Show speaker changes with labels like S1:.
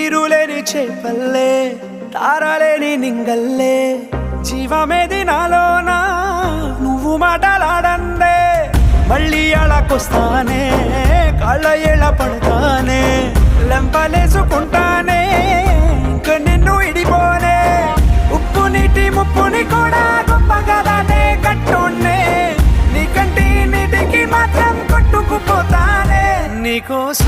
S1: నీరులేని చేపల్లే తారలేని నింగల్లే జీవమేది నాలోనా నువ్వు మాటలాడందే మళ్ళీ అలాకొస్తానే కాళ్ళ ఎలా పడతానే లెంపలేసుకుంటానే ఇంక నిన్ను ఇడిపోనే ఉప్పు నీటి ముప్పుని కూడా గొప్పగదానే కట్టున్నే నీ కంటి నీటికి మాత్రం కొట్టుకుపోతానే నీకోసం